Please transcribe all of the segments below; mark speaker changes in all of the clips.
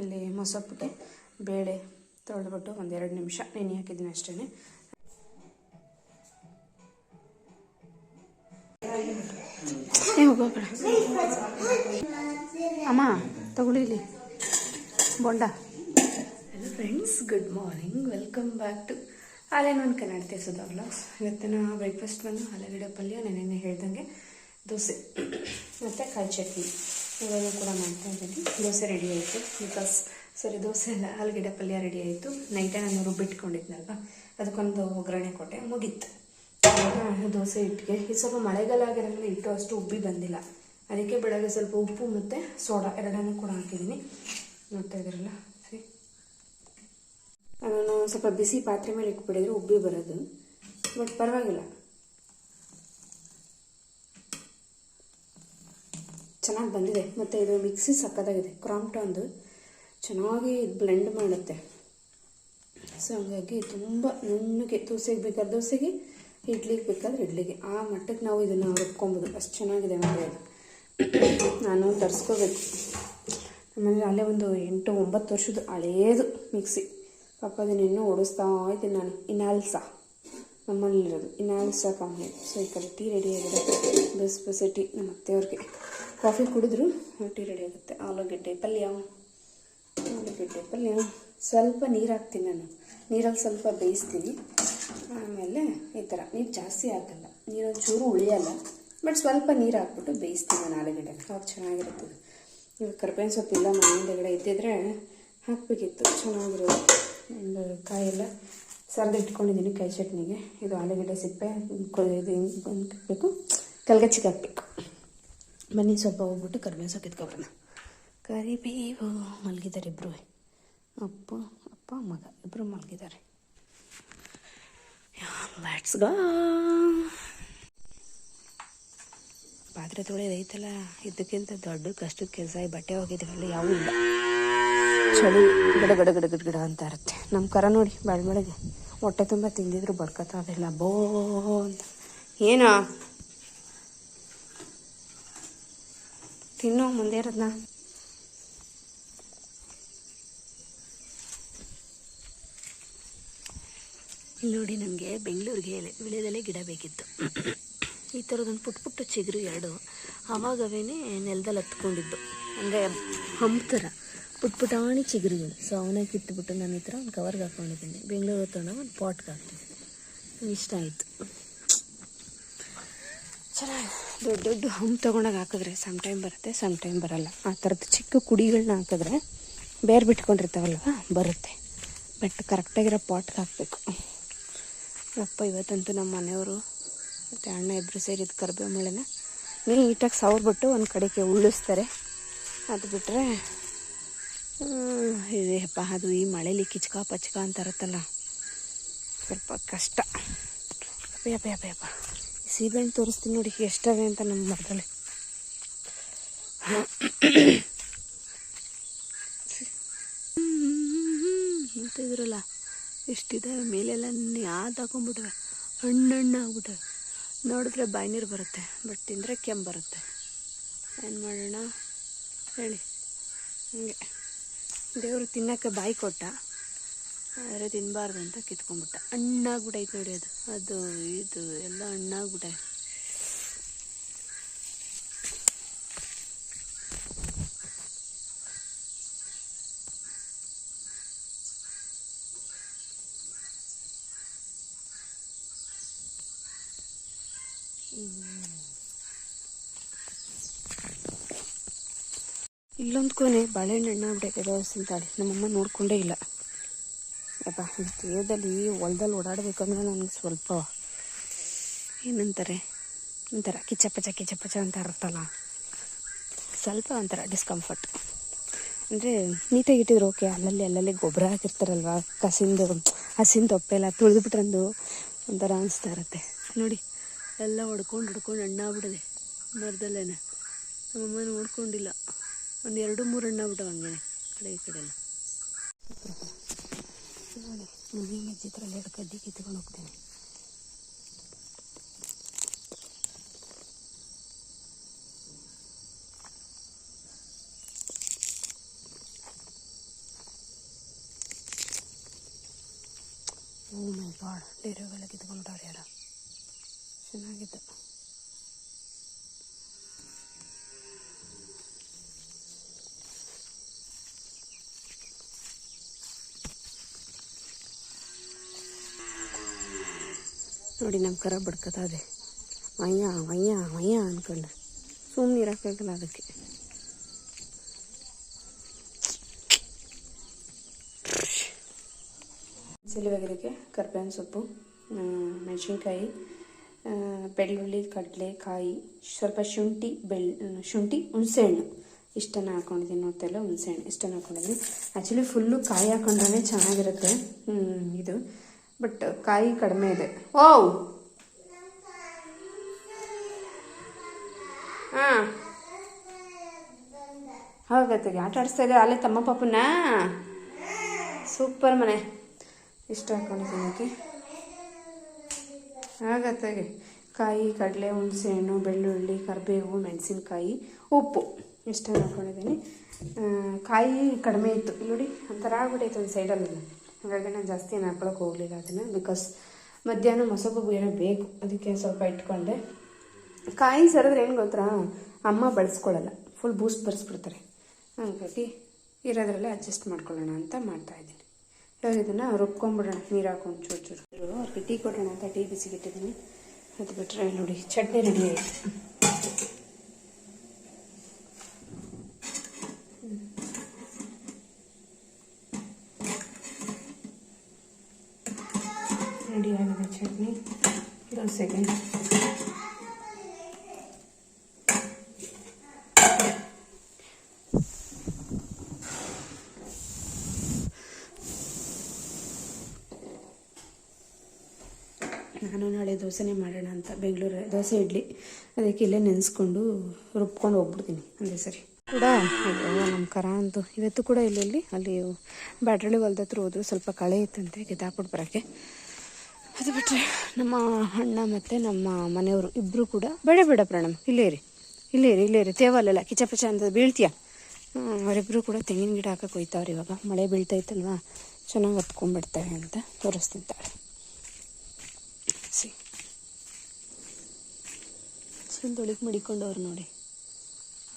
Speaker 1: ಇಲ್ಲಿ ಮೊಸಪ್ಪಕ್ಕೆ ಬೇಳೆ ತೊಳೆದ್ಬಿಟ್ಟು ಒಂದೆರಡು ನಿಮಿಷ ನೆನೆ ಹಾಕಿದ್ದೀನಿ ಅಷ್ಟೇ. ಹೋಗೋಣ ಅಮ್ಮ, ತಗೊಳ್ಳಿ bonda. Hello friends, good morning, welcome back to all in one Kannada Sudha vlogs. ಇವತ್ತಿನ ಬ್ರೇಕ್ಫಾಸ್ಟ್ ಬಂದು ಆಲೂಗಡ್ಡೆ ಪಲ್ಯ, ನೆನ್ನೆ ಹೇಳ್ದಂಗೆ ದೋಸೆ ಮತ್ತು ಕಾಯಿ ಚಟ್ನಿ ಇವೆಲ್ಲ ಕೂಡ ಮಾಡ್ತಾ ಇದ್ದೀನಿ. ದೋಸೆ ರೆಡಿ ಆಯಿತು, ದೋಸೆ ಎಲ್ಲ ಆಲೂಗಡ್ಡೆ ಪಲ್ಯ ರೆಡಿ ಆಯಿತು. ನೈಟೇ ನಾನು ರುಬ್ಬಿಟ್ಕೊಂಡಿದ್ನಲ್ವ, ಅದಕ್ಕೊಂದು ಒಗ್ಗರಣೆ ಕೊಟ್ಟೆ, ಮುಗೀತು. ದೋಸೆ ಹಿಟ್ಟಿಗೆ ಇದು ಸ್ವಲ್ಪ ಮಳೆಗಾಲ ಆಗಿರೋದ್ರಿಂದ ಹಿಟ್ಟು ಅಷ್ಟು ಉಬ್ಬಿ ಬಂದಿಲ್ಲ, ಅದಕ್ಕೆ ಬೆಳಗ್ಗೆ ಸ್ವಲ್ಪ ಉಪ್ಪು ಮತ್ತು ಸೋಡಾ ಎರಡನ್ನೂ ಕೂಡ ಹಾಕಿದ್ದೀನಿ. ನೋಡ್ತಾ ಇದ್ದೀರಲ್ಲ, ಸರಿ. ನಾನು ಸ್ವಲ್ಪ ಬಿಸಿ ಪಾತ್ರೆ ಮೇಲೆ ಇಟ್ಬಿಟ್ಟಿದ್ರೆ ಉಬ್ಬಿ ಬರೋದು, ಬಟ್ ಪರವಾಗಿಲ್ಲ, ಚೆನ್ನಾಗಿ ಬಂದಿದೆ. ಮತ್ತು ಇದು ಮಿಕ್ಸಿ ಸಕ್ಕತ್ತಾಗಿದೆ, ಕ್ರಾಂಪ್ಟಾನ್ದು, ಚೆನ್ನಾಗಿ ಬ್ಲೆಂಡ್ ಮಾಡುತ್ತೆ. ಸೊ ಹಂಗಾಗಿ ತುಂಬ ನುಣ್ಣಗೆ ದೋಸೆಗೆ ಬೇಕಾದ್ರೆ ದೋಸೆಗೆ, ಇಡ್ಲಿಗೆ ಬೇಕಾದ್ರೆ ಇಡ್ಲಿಗೆ, ಆ ಮಟ್ಟಕ್ಕೆ ನಾವು ಇದನ್ನು ರುಬ್ಕೊಬೋದು. ಅಷ್ಟು ಚೆನ್ನಾಗಿದೆ ಮಾಡಿ. ಅದು ನಾನು ತರಿಸ್ಕೋಬೇಕು. ಆಮೇಲೆ ಅಲ್ಲೇ ಒಂದು 8-9 ವರ್ಷದ ಹಳೇದು ಮಿಕ್ಸಿ, ಪಾಪ ಅದನ್ನು ಇನ್ನೂ ಓಡಿಸ್ತಾ ಇದ್ದೀನಿ ನಾನು. ಇನಾಲ್ಸಾ ನಮ್ಮಲ್ಲಿರೋದು, ಇನಾಲ್ಸಾ ಕಂಪ್ನಿ. ಸೊ ಈ ಕಡೆ ಟೀ ರೆಡಿ ಆಗಿದೆ, ಬಿಸಿ ಟೀ. ನಮ್ಮ ಅತ್ತೆಯವ್ರಿಗೆ ಕಾಫಿ ಕುಡಿದ್ರು, ಟೀ ರೆಡಿ ಆಗುತ್ತೆ. ಆಲೂಗಡ್ಡೆ ಪಲ್ಯ ಸ್ವಲ್ಪ ನೀರು ಹಾಕ್ತೀನಿ ನಾನು, ನೀರಲ್ಲಿ ಸ್ವಲ್ಪ ಬೇಯಿಸ್ತೀನಿ. ಆಮೇಲೆ ಈ ಥರ ನೀರು ಜಾಸ್ತಿ ಹಾಕಲ್ಲ, ನೀರೊಂಚೂರು ಉಳಿಯಲ್ಲ, ಬಟ್ ಸ್ವಲ್ಪ ನೀರು ಹಾಕ್ಬಿಟ್ಟು ಬೇಯಿಸ್ತೀನಿ ನಾನು ಆಲೂಗಡ್ಡೆ, ಅವಾಗ ಚೆನ್ನಾಗಿರುತ್ತದೆ. ಇವಾಗ ಕರ್ಬೇವಿನ ಸೊಪ್ಪಿಲ್ಲ, ಮನೆಯಿಂದಗಡೆ ಇದ್ದಿದ್ರೆ ಹಾಕಬೇಕಿತ್ತು, ಚೆನ್ನಾಗಿರೋದು. ಒಂದು ಕಾಯೆಲ್ಲ ಸರಿದು ಇಟ್ಕೊಂಡಿದ್ದೀನಿ ಕಾಯಿ ಚಟ್ನಿಗೆ. ಇದು ಆಲೂಗಡ್ಡೆ ಸಿಪ್ಪೆ ಇದು ಹಾಕಬೇಕು, ಕಲ್ಗಚ್ಚಿಗೆ ಹಾಕಬೇಕು. ಬನ್ನಿ ಸ್ವಲ್ಪ ಹೋಗ್ಬಿಟ್ಟು ಕರ್ಬೇವಿನ ಸೊಪ್ಪು ಎತ್ಕೊಬರೋಣ. ಕರಿಬೇವು ಮಲಗಿದ್ದಾರೆ ಇಬ್ಬರು, ಅಪ್ಪ ಮಗ ಇಬ್ಬರು ಮಲಗಿದ್ದಾರೆ. Let's go. ಪಾತ್ರೆ ತೊಳೆಯೋದು ಐತಲ್ಲ, ಇದಕ್ಕಿಂತ ದೊಡ್ಡ ಕಷ್ಟದ ಕೆಲಸ. ಈ ಬಟ್ಟೆ ಹೋಗಿದ್ದೀವಲ್ಲ ಯಾವೂ ಇಲ್ಲ, ಚಳಿ ಗಡ ಅಂತ ಇರುತ್ತೆ. ನಮ್ಮ ಕರ ನೋಡಿ ಬೆಳಗ್ಗೆ ಹೊಟ್ಟೆ ತುಂಬ ತಿಂದಿದ್ರು ಬಡ್ಕತ್ತ ಅದೆಲ್ಲ ಬೋ ಅಂತ. ಏನೋ ತಿನ್ನೋ ಮುಂದೆ ಇರೋದನ್ನ. ಇಲ್ಲಿ ನೋಡಿ, ನನಗೆ ಬೆಂಗಳೂರಿಗೆ ವಿಳೆದೆಲೆ ಗಿಡ ಬೇಕಿತ್ತು. ಈ ಥರದೊಂದು ಪುಟ್ಟ ಚಿಗುರು ಎರಡು ಆವಾಗವೇ ನೆಲದಲ್ಲಿ ಹತ್ಕೊಂಡಿದ್ದು, ಅಂದರೆ ಹಂಪ್ ಥರ ಪುಟ್ಟಾಣಿ ಚಿಗುರುಗಳು. ಸೊ ಅವನ್ನ ಕಿತ್ತುಬಿಟ್ಟು ನಾನು ಈ ಥರ ಒಂದು ಕವರ್ಗೆ ಹಾಕ್ಕೊಂಡಿದ್ದೀನಿ. ಬೆಂಗಳೂರು ತೊಗೊಂಡಾಗ ಒಂದು ಪಾಟ್ಗೆ ಹಾಕ್ತೀನಿ. ಇಷ್ಟ ಆಯಿತು, ಚೆನ್ನಾಗಿ ದೊಡ್ಡ ಹಂಪ್ ತೊಗೊಂಡಾಗ ಹಾಕಿದ್ರೆ ಸಮ್ ಟೈಮ್ ಬರುತ್ತೆ, ಸಮ್ ಟೈಮ್ ಬರಲ್ಲ. ಆ ಥರದ್ದು ಚಿಕ್ಕ ಕುಡಿಗಳನ್ನ ಹಾಕಿದ್ರೆ ಬೇರೆ ಬಿಟ್ಕೊಂಡಿರ್ತಾವಲ್ವ, ಬರುತ್ತೆ. ಬಟ್ ಕರೆಕ್ಟಾಗಿರೋ ಪಾಟ್ಗೆ ಹಾಕಬೇಕು. ಅಪ್ಪ ಇವತ್ತಂತೂ ನಮ್ಮ ಮನೆಯವರು ಮತ್ತು ಅಣ್ಣ ಇಬ್ಬರು ಸೇರಿದ ಕರಿಬೇವು ಮೇಳೆನ ನೀಟಾಗಿ ಸವರ್ಬಿಟ್ಟು ಒಂದು ಕಡೆಗೆ ಉಳ್ಳಿಸ್ತಾರೆ. ಅದು ಬಿಟ್ಟರೆ ಇದೆಯಪ್ಪ, ಅದು ಈ ಮಳೇಲಿ ಕಿಚ್ಕ ಪಚ್ಕ ಅಂತ ಇರುತ್ತಲ್ಲ, ಸ್ವಲ್ಪ ಕಷ್ಟ. ಅಪ್ಪ ಸೀಬೆಹಣ್ಣು ತೋರಿಸ್ತೀನಿ ನೋಡಿ ಎಷ್ಟವೆ ಅಂತ ನಮ್ಮ ಮರದಲ್ಲಿ. ನೋಡ್ತಿದ್ರಲ್ಲ ಎಷ್ಟಿದ್ದಾವೆ, ಮೇಲೆಲ್ಲ ಯಾವ್ದು ಹಾಕೊಂಡ್ಬಿಟ್ವೆ, ಹಣ್ಣು ಆಗ್ಬಿಟ್ಟವೆ. ನೋಡಿದ್ರೆ ಬಾಯಿ ನೀರು ಬರುತ್ತೆ, ಬಟ್ ತಿಂದರೆ ಕೆಮ್ಮು ಬರುತ್ತೆ. ಏನು ಮಾಡೋಣ ಹೇಳಿ. ಹಂಗೆ ದೇವರು ತಿನ್ನೋಕ್ಕೆ ಬಾಯಿ ಕೊಟ್ಟ, ಆದರೆ ತಿನ್ನಬಾರ್ದು ಅಂತ ಕಿತ್ಕೊಂಡ್ಬಿಟ್ಟ. ಹಣ್ಣಾಗ್ಬಿಟ್ಟೈತೆ ನೋಡಿ, ಅದು ಇದು ಎಲ್ಲ ಹಣ್ಣಾಗ್ಬಿಟ್ಟೆ. ಇಲ್ಲೊಂದು ಕೊನೆ ಬಾಳೆಹಣ್ಣು ಹಣ್ಣಾಗ್ಬಿಟ್ಟೈತೆ, ದವಸಿಂತಾಳೆ. ನಮ್ಮಮ್ಮ ನೋಡಿಕೊಂಡೇ ಇಲ್ಲ. ಯಪ್ಪ, ಈ ದೇಹದಲ್ಲಿ ಹೊಲದಲ್ಲಿ ಓಡಾಡಬೇಕಂದ್ರೆ ನನಗೆ ಸ್ವಲ್ಪ ಏನಂತಾರೆ, ಒಂಥರ ಕಿಚ್ಚಪಚ ಅಂತ ಇರುತ್ತಲ್ಲ, ಸ್ವಲ್ಪ ಒಂಥರ ಡಿಸ್ಕಂಫರ್ಟ್. ಅಂದರೆ ನೀಟಾಗಿ ಇಟ್ಟಿದ್ರು ಓಕೆ, ಅಲ್ಲಲ್ಲಿ ಗೊಬ್ಬರ ಹಾಕಿರ್ತಾರಲ್ವ, ಹಸಿನ ತೊಪ್ಪೆಲ್ಲ ತುಳಿದ್ಬಿಟ್ರಂದು ಒಂಥರ ಅನಿಸ್ತಾ ಇರುತ್ತೆ ನೋಡಿ. ಎಲ್ಲ ಹೊಡ್ಕೊಂಡು ಹಣ್ಣಾಗ್ಬಿಟ್ಟಿದೆ ಮರದಲ್ಲೇನೆ. ನಮ್ಮಮ್ಮ ನೋಡ್ಕೊಂಡಿಲ್ಲ, ಒಂದು 2-3 ಹಣ್ಣಾಗ್ಬಿಟ್ಟವೆ ಹಂಗೇನೆ ಕಡೆ ಈ ಕಡೆ ಎಲ್ಲ. ನೋಡಿ ಮುಂದಿನ ಚಿತ್ರದಲ್ಲಿ 2 ಕಡ್ಡಿ ಕಿತ್ಕೊಂಡು ಹೋಗ್ತೀನಿ. ಗಾಡ್, ಡೇರೆಗಳೆಲ್ಲ ಕಿತ್ಕೊಂಡ್ಬಿಟ್ಟವ್ರು ಯಾರು. ಚೆನ್ನಾಗಿತ್ತು. ನೋಡಿ ನಮ್ಮ ಕರ ಬಡ್ಕತ್ತದೆ, ಮಯ್ಯ ಮಯ್ಯ ಮಯ್ಯ ಅಂದ್ಕೊಂಡು. ಸುಮ್ಮನೆ ಇರೋಕ್ಕಾಗಲ್ಲ ಅದಕ್ಕೆ. ಸಿಲಿವಗಿರಿಗೆ ಕರ್ಬೇವಿನ ಸೊಪ್ಪು, ಮೆಣಸಿನ್ಕಾಯಿ, ಬೆಳ್ಳುಳ್ಳಿ, ಕಡಲೆಕಾಯಿ, ಸ್ವಲ್ಪ ಶುಂಠಿ, ಹುಣಸೆಹಣ್ಣು ಇಷ್ಟನ್ನು ಹಾಕ್ಕೊಂಡಿದ್ದೀನಿ. ನೋಡ್ತಾ ಇಲ್ಲ, ಹುಣಸೆಹಣ್ಣು ಇಷ್ಟನ್ನು ಹಾಕ್ಕೊಂಡಿದ್ದೀನಿ. ಆ್ಯಕ್ಚುಲಿ ಫುಲ್ಲು ಕಾಯಿ ಹಾಕೊಂಡ್ರೆ ಚೆನ್ನಾಗಿರುತ್ತೆ ಇದು, ಬಟ್ ಕಾಯಿ ಕಡಿಮೆ ಇದೆ. ಓವ್ ಹಾಂ ಹೋಗತ್ತಿಗೆ ಆಟ ಆಡಿಸ್ತಾ ಇದೆ ಅಲ್ಲೇ ತಮ್ಮ ಪಾಪನ್ನ. ಸೂಪರ್ ಮನೆ. ಇಷ್ಟ ಹಾಕ್ಕೊಂಡಿದ್ದೀನಿ. ಓಕೆ, ಆಗತ್ತಾಗೆ ಕಾಯಿ, ಕಡಲೆ, ಹುಣಸೆಹಣ್ಣು, ಬೆಳ್ಳುಳ್ಳಿ, ಕರಿಬೇವು, ಮೆಣಸಿನ್ಕಾಯಿ, ಉಪ್ಪು ಇಷ್ಟನ್ನು ಹಾಕ್ಕೊಂಡಿದ್ದೀನಿ. ಕಾಯಿ ಕಡಿಮೆ ಇತ್ತು ನೋಡಿ, ಒಂಥರ ಆಗ್ಬಿಟ್ಟೈತೆ ಒಂದು ಸೈಡಲ್ಲಿ. ಹಾಗಾಗಿ ನಾನು ಜಾಸ್ತಿ ಏನು ಹಾಕ್ಕೊಳಕ್ಕೆ ಹೋಗಲಿಲ್ಲ ಅದನ್ನು, ಬಿಕಾಸ್ ಮಧ್ಯಾಹ್ನ ಮೊಸೊಪ್ಪು ಬೇರೆ ಬೇಕು, ಅದಕ್ಕೆ ಸ್ವಲ್ಪ ಇಟ್ಕೊಂಡೆ. ಕಾಯಿ ಸರಿದ್ರೆ ಏನು ಗೊತ್ತಾ, ಅಮ್ಮ ಬಳಸ್ಕೊಳ್ಳಲ್ಲ, ಫುಲ್ ಬೂಸ್ಟ್ ಬರೆಸ್ಬಿಡ್ತಾರೆ. ಹಾಗಾಗಿ ಇರೋದ್ರಲ್ಲೇ ಅಡ್ಜಸ್ಟ್ ಮಾಡ್ಕೊಳ್ಳೋಣ ಅಂತ ಮಾಡ್ತಾಯಿದ್ದೀನಿ. ಇವಾಗ ಇದನ್ನು ರುಬ್ಕೊಂಡ್ಬಿಡೋಣ, ನೀರು ಹಾಕೊಂಡು ಚೂರು ಅವ್ರಿಗೆ ಟೀ ಕೊಡೋಣ ಅಂತ ಟೀ ಬಿಸಿಗಿಟ್ಟಿದ್ದೀನಿ. ಅದು ಬಿಟ್ಟರೆ ನೋಡಿ ಚಟ್ನಿ ರೆಡಿ ಆಯಿತು. ರೆಡಿ ಆಗಿದೆ ಚಟ್ನಿ ದೋಸೆಗೆ. ನಾನು ನಾಳೆ ದೋಸೆನೇ ಮಾಡೋಣ ಅಂತ, ಬೆಂಗಳೂರು ದೋಸೆ ಇಡ್ಲಿ, ಅದಕ್ಕೆ ಇಲ್ಲೇ ನೆನೆಸ್ಕೊಂಡು ರುಬ್ಕೊಂಡು ಹೋಗ್ಬಿಡ್ತೀನಿ ಒಂದೇ ಸರಿ ಕೂಡ. ನಮ್ಮ ಕರ ಅಂತೂ ಇವತ್ತು ಕೂಡ ಇಲ್ಲಿ ಅಲ್ಲಿ ಬ್ಯಾಟ್ರಳ್ಳಿ ಹೊಲ್ದ ಹತ್ರ ಹೋದ್ರು, ಸ್ವಲ್ಪ ಕಳೆ ಇತ್ತಂತೆ ಗೆದ್ದಾಕ್ಬಿಟ್ಟು ಬರೋಕ್ಕೆ. ಅದು ಬಿಟ್ಟರೆ ನಮ್ಮ ಅಣ್ಣ ಮತ್ತು ನಮ್ಮ ಮನೆಯವರು ಇಬ್ಬರು ಕೂಡ ಬೇಡ ಪ್ರಣಮ್ ಇಲ್ಲೇ ಇರಿ ತೇವಲ್ಲ ಕಿಚಪಚ ಅಂತ ಬೀಳ್ತೀಯ. ಅವರಿಬ್ಬರು ಕೂಡ ತೆಂಗಿನ ಗಿಡ ಹಾಕಕ್ಕೆ ಹೋಯ್ತಾವ್ರು. ಇವಾಗ ಮಳೆ ಬೀಳ್ತೈತಲ್ವಾ, ಚೆನ್ನಾಗಿ ಹತ್ಕೊಂಡ್ಬಿಡ್ತವೆ ಅಂತ ತೋರಿಸ್ತಿದ್ದಾಳೆ. ಚಂದೊಳಗೆ ಮಡಿಕೊಂಡವ್ರು ನೋಡಿ,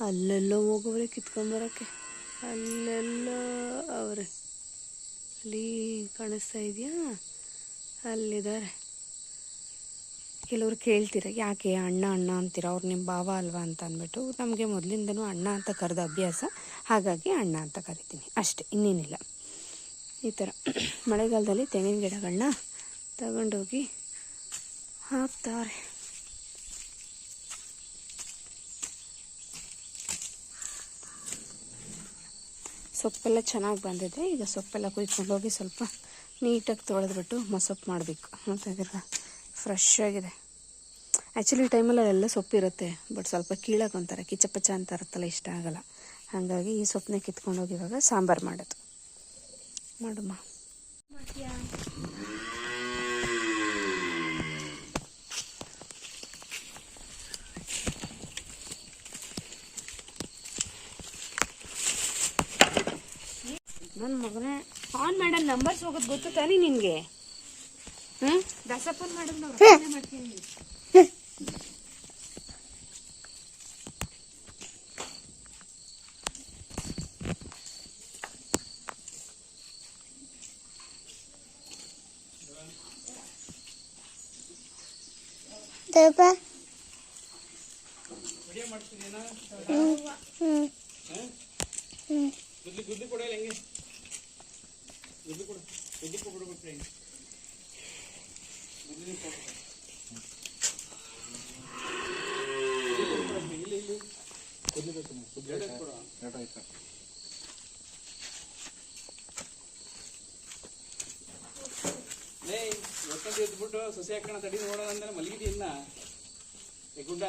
Speaker 1: ಅಲ್ಲೆಲ್ಲೋ ಹೋಗೋವ್ರೆ ಕಿತ್ಕೊಂಬರೋಕ್ಕೆ, ಅಲ್ಲೆಲ್ಲ ಅವರೇ. ಅಲ್ಲಿ ಕಾಣಿಸ್ತಾ ಇದೆಯಾ, ಅಲ್ಲಿದ್ದಾರೆ. ಕೆಲವರು ಕೇಳ್ತೀರ ಯಾಕೆ ಅಣ್ಣ ಅಂತೀರ, ಅವ್ರು ನಿಮ್ಮ ಭಾವ ಅಲ್ವಾ ಅಂತ ಅಂದ್ಬಿಟ್ಟು. ನಮಗೆ ಮೊದಲಿಂದನೂ ಅಣ್ಣ ಅಂತ ಕರೆದ ಅಭ್ಯಾಸ, ಹಾಗಾಗಿ ಅಣ್ಣ ಅಂತ ಕರಿತೀನಿ ಅಷ್ಟೇ, ಇನ್ನೇನಿಲ್ಲ. ಈ ಥರ ಮಳೆಗಾಲದಲ್ಲಿ ತೆಂಗಿನ ಗಿಡಗಳನ್ನ ತಗೊಂಡೋಗಿ ಹಾಕ್ತಾರೆ. ಸೊಪ್ಪೆಲ್ಲ ಚೆನ್ನಾಗಿ ಬಂದಿದೆ. ಈಗ ಸೊಪ್ಪೆಲ್ಲ ಕುಯ್ಕೊಂಡೋಗಿ ಸ್ವಲ್ಪ ನೀಟಾಗಿ ತೊಳೆದ್ಬಿಟ್ಟು ಮೊಸೊಪ್ಪು ಮಾಡಬೇಕು. ಮತ್ತು ಅದೆಲ್ಲ ಫ್ರೆಶ್ ಆಗಿದೆ. ಆ್ಯಕ್ಚುಲಿ ಟೈಮಲ್ಲಿ ಅಲ್ಲೆಲ್ಲ ಸೊಪ್ಪಿರುತ್ತೆ, ಬಟ್ ಸ್ವಲ್ಪ ಕೀಳಕ್ಕೆ ಒಂಥರ ಕಿಚಪಚ ಅಂತ ಇರುತ್ತಲ್ಲ, ಇಷ್ಟ ಆಗಲ್ಲ. ಹಾಗಾಗಿ ಈ ಸೊಪ್ಪನ್ನ ಕಿತ್ಕೊಂಡೋಗಿ ಇವಾಗ ಸಾಂಬಾರು ಮಾಡೋದು. ಮಾಡುಮ್ಮ ನನ್ನ ಮಗನೇ ಆನ್ ಮಾಡೋ ನಂಬರ್ಸ್ ಹೋಗೋದು ಗೊತ್ತು ತಾನೇ ನಿನಗೆ? ದಸಪ್ಪನ್ ಮಾಡೋದು ನಾವು ಮಾಡ್ತೀನಿ.
Speaker 2: ಎದ್ಬಿಟ್ಟು ಸೊಸೆ ಹಾಕೋಣ ತಡಿ ನೋಡೋಣ ಅಂದ್ರೆ ಮಲಗಿದೀನ ಗುಡ್ಡ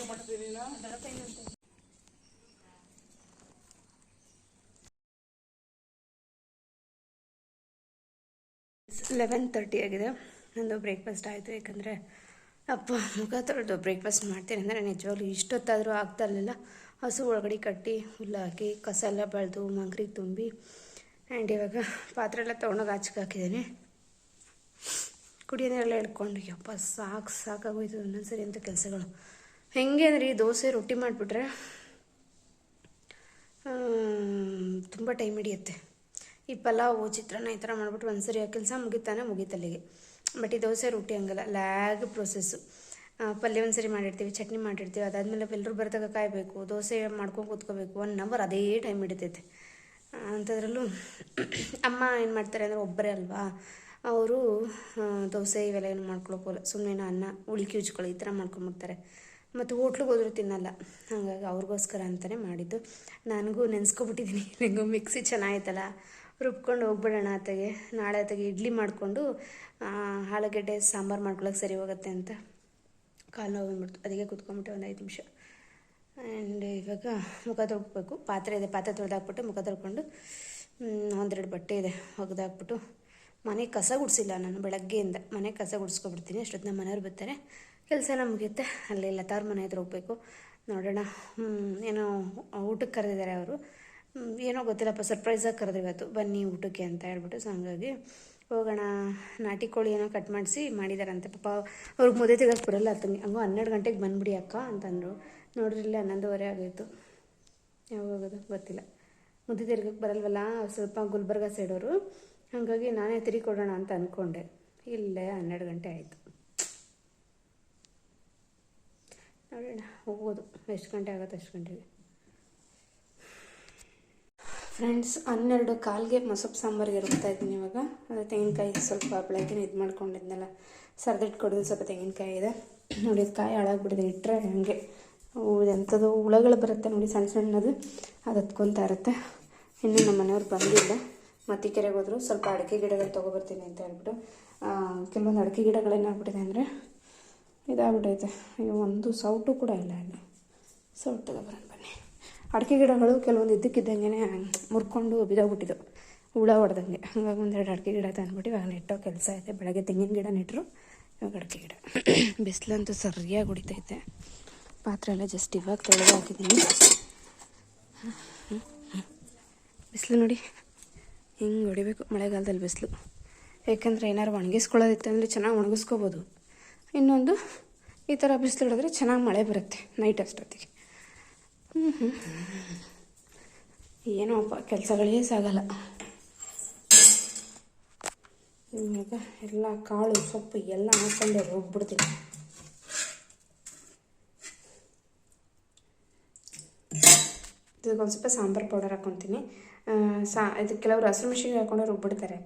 Speaker 2: ಮಾಡ್ತೀನಿ.
Speaker 1: 11:30 ಆಗಿದೆ. ನಂದು ಬ್ರೇಕ್ಫಾಸ್ಟ್ ಆಯಿತು. ಯಾಕಂದರೆ ಅಪ್ಪ ಮುಖ ತೊಳೆದು ಬ್ರೇಕ್ಫಾಸ್ಟ್ ಮಾಡ್ತೀನಿ ಅಂದರೆ ನಿಜವಾಗ್ಲೂ ಇಷ್ಟೊತ್ತಾದರೂ ಆಗ್ತಾ ಇರಲಿಲ್ಲ. ಹಸು ಒಳಗಡೆ ಕಟ್ಟಿ ಹುಲ್ಲು ಹಾಕಿ ಕಸ ಎಲ್ಲ ಬೆಳೆದು ಮಂಗ್ರಿಗೆ ತುಂಬಿ ಆ್ಯಂಡ್ ಇವಾಗ ಪಾತ್ರೆ ಎಲ್ಲ ತೊಗೊಂಡೋಗಿ ಆಚೆಗೆ ಹಾಕಿದ್ದೀನಿ. ಕುಡಿಯೋ ನೀರೆಲ್ಲ ಹಿಡ್ಕೊಂಡು ಯಪ್ಪ ಸಾಕಾಗೋಯ್ತು ಒಂದೊಂದ್ಸರಿ ಅಂತ ಕೆಲಸಗಳು. ಹೆಂಗೆ ಅಂದರೆ ಈ ದೋಸೆ ರೊಟ್ಟಿ ಮಾಡಿಬಿಟ್ರೆ ತುಂಬ ಟೈಮ್ ಹಿಡಿಯುತ್ತೆ. ಈ ಪಲಾವು ಚಿತ್ರಾನ್ನ ಈ ಥರ ಮಾಡಿಬಿಟ್ರೆ ಒಂದ್ಸರಿ ಆ ಕೆಲಸ ಮುಗೀತಲ್ಲಿಗೆ. ಬಟ್ ಈ ದೋಸೆ ರೊಟ್ಟಿ ಹಂಗಲ್ಲ, ಲ್ಯಾಗ್ ಪ್ರೊಸೆಸ್ಸು. ಪಲ್ಯ ಒಂದ್ಸರಿ ಮಾಡಿರ್ತೀವಿ, ಚಟ್ನಿ ಮಾಡಿರ್ತೀವಿ, ಅದಾದಮೇಲೆ ಎಲ್ಲರೂ ಬರ್ದಾಗ ಕಾಯಬೇಕು, ದೋಸೆ ಮಾಡ್ಕೊಂಡು ಕೂತ್ಕೋಬೇಕು, 1 ಅವರ್ ಅದೇ ಟೈಮ್ ಹಿಡಿತೈತೆ. ಅಂಥದ್ರಲ್ಲೂ ಅಮ್ಮ ಏನು ಮಾಡ್ತಾರೆ ಅಂದರೆ ಒಬ್ಬರೇ ಅಲ್ವಾ, ಅವರು ದೋಸೆ ಇವೆಲ್ಲ ಏನು ಮಾಡ್ಕೊಳಕ್ಕೋಲ್ಲ, ಸುಮ್ಮನೆ ಅನ್ನ ಉಳ್ಕಿ ಉಜ್ಕೊಳ್ಳಿ ಈ ಥರ ಮಾಡ್ಕೊಂಬಿಡ್ತಾರೆ. ಮತ್ತು ಹೋಟ್ಲಿಗೆ ಹೋದರೂ ತಿನ್ನಲ್ಲ, ಹಾಗಾಗಿ ಅವ್ರಿಗೋಸ್ಕರ ಅಂತಲೇ ಮಾಡಿದ್ದು. ನನಗೂ ನೆನೆಸ್ಕೊಬಿಟ್ಟಿದ್ದೀನಿ, ನನಗೂ ಮಿಕ್ಸಿ ಚೆನ್ನಾಗಿತ್ತಲ್ಲ, ರುಬ್ಕೊಂಡು ಹೋಗ್ಬಿಡೋಣ ಅತ್ತಗೆ, ನಾಳೆ ಅತ್ತಗೆ ಇಡ್ಲಿ ಮಾಡಿಕೊಂಡು ಆಲೂಗಡ್ಡೆ ಸಾಂಬಾರು ಮಾಡ್ಕೊಳಕ್ಕೆ ಸರಿ ಹೋಗುತ್ತೆ ಅಂತ. ಕಾಲು ನೋವು ಬಂದ್ಬಿಡ್ತು, ಅದಕ್ಕೆ ಕೂತ್ಕೊಂಡ್ಬಿಟ್ಟೆ ಒಂದು 5 ನಿಮಿಷ. ಆ್ಯಂಡ್ ಇವಾಗ ಮುಖ ತೊಳ್ಕೊಬೇಕು, ಪಾತ್ರೆ ತೊಳೆದಾಕ್ಬಿಟ್ಟು ಮುಖ ತೊಳ್ಕೊಂಡು 1-2 ಬಟ್ಟೆ ಇದೆ ಒಗೆದಾಕ್ಬಿಟ್ಟು, ಮನೆ ಕಸ ಗುಡಿಸಿಲ್ಲ ನಾನು ಬೆಳಗ್ಗೆಯಿಂದ, ಮನೆ ಕಸ ಗುಡಿಸ್ಕೊಬಿಡ್ತೀನಿ. ಅಷ್ಟೊತ್ತಿನ ಮನೆಯವ್ರು ಬರ್ತಾರೆ, ಕೆಲಸ ಎಲ್ಲ ಮುಗಿಯುತ್ತೆ. ಅಲ್ಲಿ ಲತಾವ್ರ ಮನೆ ಹತ್ರ ಹೋಗ್ಬೇಕು, ನೋಡೋಣ. ಏನೋ ಊಟಕ್ಕೆ ಕರೆದಿದ್ದಾರೆ ಅವರು, ಏನೋ ಗೊತ್ತಿಲ್ಲಪ್ಪ, ಸರ್ಪ್ರೈಸಾಗಿ ಕರೆದ್ರು ಇವತ್ತು, ಬನ್ನಿ ಊಟಕ್ಕೆ ಅಂತ ಹೇಳ್ಬಿಟ್ಟು. ಸೊ ಹಂಗಾಗಿ ಹೋಗೋಣ. ನಾಟಿ ಕೋಳಿ ಏನೋ ಕಟ್ ಮಾಡಿದಾರಂತೆ. ಪಾಪ ಅವ್ರಿಗೆ ಮುದ್ದೆ ತೆಗೋಕ್ಕೆ ಬರಲ್ಲ ಅತ್ತಂಗೆ. ಹಂಗೋ 12 ಗಂಟೆಗೆ ಬಂದುಬಿಡಿ ಅಕ್ಕ ಅಂತಂದರು. ನೋಡ್ರಿ ಇಲ್ಲ 11:15 ಆಗೋಯ್ತು. ಯಾವಾಗ ಹೋಗೋದು ಗೊತ್ತಿಲ್ಲ. ಮುದ್ದೆ ತಿರ್ಗಕ್ಕೆ ಬರಲ್ವಲ್ಲ, ಸ್ವಲ್ಪ ಗುಲ್ಬರ್ಗ ಸೈಡವರು, ಹಾಗಾಗಿ ನಾನೇ ತಿರುಗಿ ಕೊಡೋಣ ಅಂತ ಅಂದ್ಕೊಂಡೆ. ಇಲ್ಲೇ 12 ಗಂಟೆ ಆಯಿತು. ನೋಡೋಣ ಹೋಗೋದು, ಎಷ್ಟು ಗಂಟೆ ಆಗುತ್ತೆ ಅಷ್ಟು ಗಂಟೆಗೆ. ಫ್ರೆಂಡ್ಸ್ 12:15ಗೆ ಮೊಸಪ್ಪು ಸಾಂಬಾರಿಗೆ ರುಬ್ತಾಯಿದ್ದೀನಿ ಇವಾಗ. ಅದು ತೆಂಗಿನಕಾಯಿ ಸ್ವಲ್ಪ ಬೆಳಗ್ಗೆ ಇದು ಮಾಡ್ಕೊಂಡಿದ್ನಲ್ಲ, ಸರಿದಿಟ್ಕೊಡೋದು ಸ್ವಲ್ಪ ತೆಂಗಿನಕಾಯಿ ಇದೆ ನೋಡಿ. ಅದು ಕಾಯಿ ಹಾಳಾಗ್ಬಿಟ್ಟಿದೆ, ಇಟ್ಟರೆ ಹಾಗೆ ಎಂಥದ್ದು ಹುಳಗಳು ಬರುತ್ತೆ ನೋಡಿ, ಸಣ್ಣ ಸಣ್ಣದು, ಅದು ಹತ್ಕೊತಾ ಇರುತ್ತೆ. ಇನ್ನೂ ನಮ್ಮ ಮನೆಯವ್ರು ಬಂದಿಲ್ಲ, ಮತ್ತಿಕೆರೆಗೆ ಹೋದ್ರು. ಸ್ವಲ್ಪ ಅಡಿಕೆ ಗಿಡಗಳು ತೊಗೊಬರ್ತೀನಿ ಅಂತ ಹೇಳ್ಬಿಟ್ಟು. ಕೆಲವೊಂದು ಅಡಿಕೆ ಗಿಡಗಳೇನಾಗ್ಬಿಟ್ಟಿದೆ ಅಂದರೆ ಇದಾಗ್ಬಿಟ್ಟೈತೆ. ಈಗ ಒಂದು ಸೌಟು ಕೂಡ ಇಲ್ಲ ಅಲ್ಲಿ. ಸೌಟು ತಗೊಬರೋಣ ಬನ್ನಿ. ಅಡಿಕೆ ಗಿಡಗಳು ಕೆಲವೊಂದು ಇದ್ದಕ್ಕಿದ್ದಂಗೆ ಮುರ್ಕೊಂಡು ಬಿದ್ದೋಗ್ಬಿಟ್ಟಿದ್ದವು, ಹುಳ ಹೊಡೆದಂಗೆ. ಹಾಗಾಗಿ 1-2 ಅಡಿಕೆ ಗಿಡ ತಂದ್ಬಿಟ್ಟು ಇವಾಗ ನೆಟ್ಟೋ ಕೆಲಸ ಐತೆ. ಬೆಳಗ್ಗೆ ತೆಂಗಿನ ಗಿಡ ನೆಟ್ಟರು, ಇವಾಗ ಅಡಿಕೆ ಗಿಡ. ಬಿಸಿಲಂತೂ ಸರಿಯಾಗಿ ಹೊಡಿತೈತೆ. ಪಾತ್ರೆ ಎಲ್ಲ ಜಸ್ಟ್ ಇವಾಗ ತೊಳೆದು ಹಾಕಿದ್ದೀನಿ. ಬಿಸಿಲು ನೋಡಿ ಹಿಂಗೆ ಹೊಡಿಬೇಕು ಮಳೆಗಾಲದಲ್ಲಿ ಬಿಸಿಲು. ಯಾಕಂದರೆ ಏನಾದ್ರು ಒಣಗಿಸ್ಕೊಳ್ಳೋದಿತ್ತು ಅಂದರೆ ಚೆನ್ನಾಗಿ ಒಣಗಿಸ್ಕೋಬೋದು. ಇನ್ನೊಂದು ಈ ಥರ ಬಿಸಿಲು ಹಿಡಿದ್ರೆ ಚೆನ್ನಾಗಿ ಮಳೆ ಬರುತ್ತೆ ನೈಟ್ ಅಷ್ಟೊತ್ತಿಗೆ. ಏನೋಪ್ಪ ಕೆಲಸಗಳೇ ಸಾಗಲ್ಲ. ಇವಾಗ ಎಲ್ಲ ಕಾಳು ಸೊಪ್ಪು ಎಲ್ಲ ಹಾಕ್ಕೊಂಡೆ ರುಬ್ಬಿಡ್ತೀನಿ. ಇದಕ್ಕೊಂದು ಸ್ವಲ್ಪ ಸಾಂಬಾರು ಪೌಡರ್ ಹಾಕ್ಕೊತೀನಿ. ಇದು ಕೆಲವರು ಹಸಿರು ಮೆಣಸಿನ್ಕಾಯಿ ಹಾಕ್ಕೊಂಡು ರುಬ್ಬಿಡ್ತಾರೆ.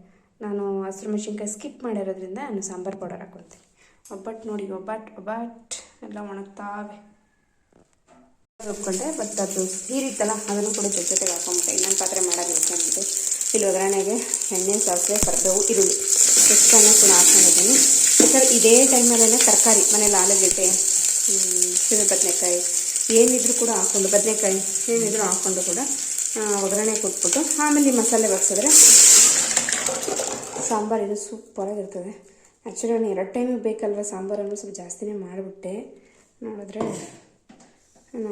Speaker 1: ನಾನು ಹಸಿರು ಮೆಣಸಿನ್ಕಾಯಿ ಸ್ಕಿಪ್ ಮಾಡಿರೋದ್ರಿಂದ ನಾನು ಸಾಂಬಾರು ಪೌಡರ್ ಹಾಕ್ಕೊತೀನಿ. ಒಬ್ಬಟ್ಟು ನೋಡಿ, ಒಬ್ಬಟ್ಟು ಎಲ್ಲ ಒಣಗ್ತಾವೆ. ರುಬ್ಕೊಂಡೆ, ಬಟ್ ಅದು ನೀರಿತ್ತಲ್ಲ ಅದನ್ನು ಕೂಡ ಜೊತೆಗೆ ಹಾಕೊಂಬಿಟ್ಟೆ. ಇನ್ನೊಂದು ಪಾತ್ರೆ ಮಾಡೋದಿರುತ್ತೆ ಅಂದ್ಬಿಟ್ಟು ಇಲ್ಲಿ ಒಗ್ಗರಣೆಗೆ ಎಣ್ಣೆ, ಸಾಸಿವೆ, ಕರಿಬೇವು, ಈರುಳ್ಳಿ ಎಷ್ಟನ್ನು ಕೂಡ ಹಾಕ್ಕೊಂಡಿದ್ದೀನಿ. ಸರ್ ಇದೇ ಟೈಮಲ್ಲೇ ತರಕಾರಿ ಮನೇಲಿ ಆಲೂಗೆಡ್ಡೆ, ಸೀಮೆ ಬದನೆಕಾಯಿ ಏನಿದ್ರು ಕೂಡ ಹಾಕ್ಕೊಂಡು, ಬದನೆಕಾಯಿ ಏನಿದ್ರು ಹಾಕ್ಕೊಂಡು ಕೂಡ ಒಗ್ಗರಣೆ ಕೊಟ್ಬಿಟ್ಟು ಆಮೇಲೆ ಈ ಮಸಾಲೆ ಬರ್ಸಿದ್ರೆ ಸಾಂಬಾರು ಇದು ಸೂಪರಾಗಿರ್ತದೆ. ಆ್ಯಕ್ಚುಲಿ ನಾನು 2 ಟೈಮಿಗೆ ಬೇಕಲ್ವ ಸಾಂಬಾರನ್ನು, ಸ್ವಲ್ಪ ಜಾಸ್ತಿನೇ ಮಾಡಿಬಿಟ್ಟೆ. ನೋಡಿದ್ರೆ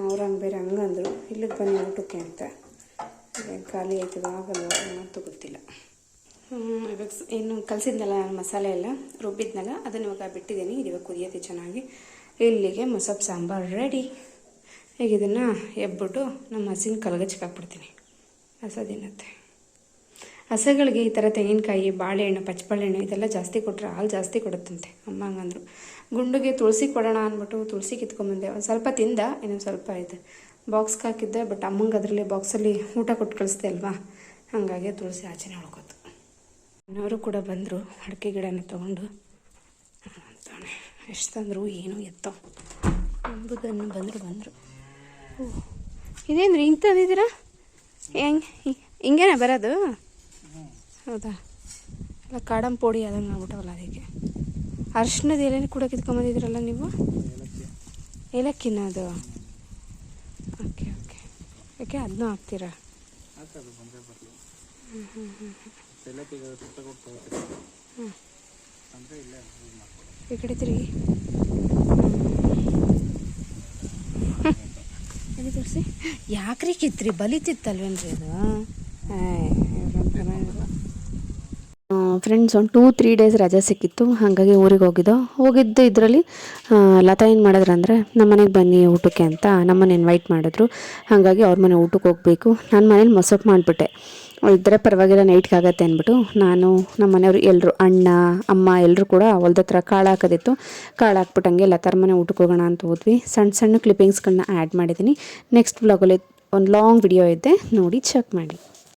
Speaker 1: ಅವ್ರು ಹಂಗೆ ಬೇರೆ ಹಂಗಂದರು, ಇಲ್ಲಿಗೆ ಬನ್ನಿ ಊಟಕ್ಕೆ ಅಂತ. ಖಾಲಿ ಆಯ್ತದ ಆಗಲ್ವ ಅಂತೂ ಗೊತ್ತಿಲ್ಲ. ಇವಾಗ ಏನು ಕಲಸಿದ್ನಲ್ಲ ಮಸಾಲೆ ಎಲ್ಲ ರುಬ್ಬಿದ್ನಲ್ಲ ಅದನ್ನು ಇವಾಗ ಬಿಟ್ಟಿದ್ದೀನಿ. ಇದು ಇವಾಗ ಕುದಿಯತ್ತೆ ಚೆನ್ನಾಗಿ. ಇಲ್ಲಿಗೆ ಮೊಸಪ್ಪು ಸಾಂಬಾರು ರೆಡಿ. ಈಗ ಇದನ್ನು ಎಬ್ಬಿಟ್ಟು ನಮ್ಮ ಹಸಿನ ಕಲಗಚ್ಚಕ್ಕೆ ಹಾಕ್ಬಿಡ್ತೀನಿ. ಹಸದಿನತ್ತೆ ಹಸಗಳಿಗೆ ಈ ಥರ ತೆಂಗಿನಕಾಯಿ, ಬಾಳೆಹಣ್ಣು, ಪಚ್ಚಬಾಳೆಹಣ್ಣು ಇದೆಲ್ಲ ಜಾಸ್ತಿ ಕೊಟ್ಟರೆ ಹಾಲು ಜಾಸ್ತಿ ಕೊಡುತ್ತಂತೆ. ಅಮ್ಮ ಹಂಗಂದರು. ಗುಂಡಿಗೆ ತುಳಸಿ ಕೊಡೋಣ ಅಂದ್ಬಿಟ್ಟು ತುಳಸಿ ಕಿತ್ಕೊಂಬಂದೆ. ಒಂದು ಸ್ವಲ್ಪ ತಿಂದ, ಇನ್ನೊಂದು ಸ್ವಲ್ಪ ಇದೆ ಬಾಕ್ಸ್ಗೆ ಹಾಕಿದ್ದೆ. ಬಟ್ ಅಮ್ಮಂಗೆ ಅದರಲ್ಲಿ ಬಾಕ್ಸಲ್ಲಿ ಊಟ ಕೊಟ್ಟು ಕಳಿಸ್ದೆ ಅಲ್ವಾ, ಹಾಗಾಗಿ ತುಳಸಿ ಆಚೆನೇ ಉಳ್ಕೋತು. ಮನೆಯವರು ಕೂಡ ಬಂದರು, ಅಡಿಕೆ ಗಿಡನ ತೊಗೊಂಡು ಅಂತಾನೆ. ಎಷ್ಟು ತಂದರು ಏನೋ ಎತ್ತೋ ಅಂಬುದನ್ನು ಬಂದರು. ಇದೇನ್ರಿ ಹಿಂಗೆ ತಂದಿದ್ದೀರಾ? ಹಿಂಗೇನೆ ಬರೋದು? ಹೌದಾ? ಎಲ್ಲ ಕಾಡಂ ಪೋಡಿ ಆದಂಗೆ ಆಗ್ಬಿಟ್ಟವಲ್ಲ. ಅದಕ್ಕೆ ಅರ್ಶಿಣದ ಎಲೆನೇ ಕೂಡ ಕಿತ್ಕೊಂಬಂದಿದ್ದೀರಲ್ಲ ನೀವು? ಏಲಕ್ಕಿನ ಅದು? ಓಕೆ ಯಾಕೆ ಅದನ್ನೂ ಹಾಕ್ತೀರಾ? ಈ ಕಡೆ ತಿರುಗಿ ಎಲ್ಲಿ ತೋರಿಸಿ. ಯಾಕ್ರಿ ಕಿತ್ರಿ? ಬಲಿತಿತ್ತಲ್ವೇನ್ರಿ ಅದು? ಫ್ರೆಂಡ್ಸ್ ಒಂದು 2-3 ಡೇಸ್ ರಜೆ ಸಿಕ್ಕಿತ್ತು, ಹಾಗಾಗಿ ಊರಿಗೆ ಹೋಗಿದ್ದು ಇದರಲ್ಲಿ ಲತಾ ಏನು ಮಾಡಿದ್ರಂದರೆ ನಮ್ಮ ಮನೆಗೆ ಬನ್ನಿ ಊಟಕ್ಕೆ ಅಂತ ನಮ್ಮನ್ನು ಇನ್ವೈಟ್ ಮಾಡಿದ್ರು. ಹಾಗಾಗಿ ಅವ್ರ ಮನೆ ಊಟಕ್ಕೆ ಹೋಗಬೇಕು. ನಾನು ಮನೇಲಿ ಮೊಸಪ್ಪು ಮಾಡಿಬಿಟ್ಟೆ, ಇದ್ದರೆ ಪರವಾಗಿಲ್ಲ ನೈಟ್ಗೆ ಆಗತ್ತೆ ಅಂದ್ಬಿಟ್ಟು ನಾನು ನಮ್ಮ ಮನೆಯವರು ಎಲ್ಲರೂ ಅಣ್ಣ ಅಮ್ಮ ಎಲ್ಲರೂ ಕೂಡ ಹೊಲ್ದ ಹತ್ರ ಕಾಳು ಹಾಕೋದಿತ್ತು. ಕಾಳು ಹಾಕ್ಬಿಟ್ಟು ಹಂಗೆ ಲತಾರ ಮನೆ ಊಟಕ್ಕೆ ಹೋಗೋಣ ಅಂತ ಹೋದ್ವಿ. ಸಣ್ಣ ಸಣ್ಣ ಕ್ಲಿಪ್ಪಿಂಗ್ಸ್ಗಳನ್ನ ಆ್ಯಡ್ ಮಾಡಿದ್ದೀನಿ. ನೆಕ್ಸ್ಟ್ ವ್ಲಾಗಲ್ಲಿ ಒಂದು ಲಾಂಗ್ ವಿಡಿಯೋ ಇದೆ, ನೋಡಿ ಚೆಕ್ ಮಾಡಿ.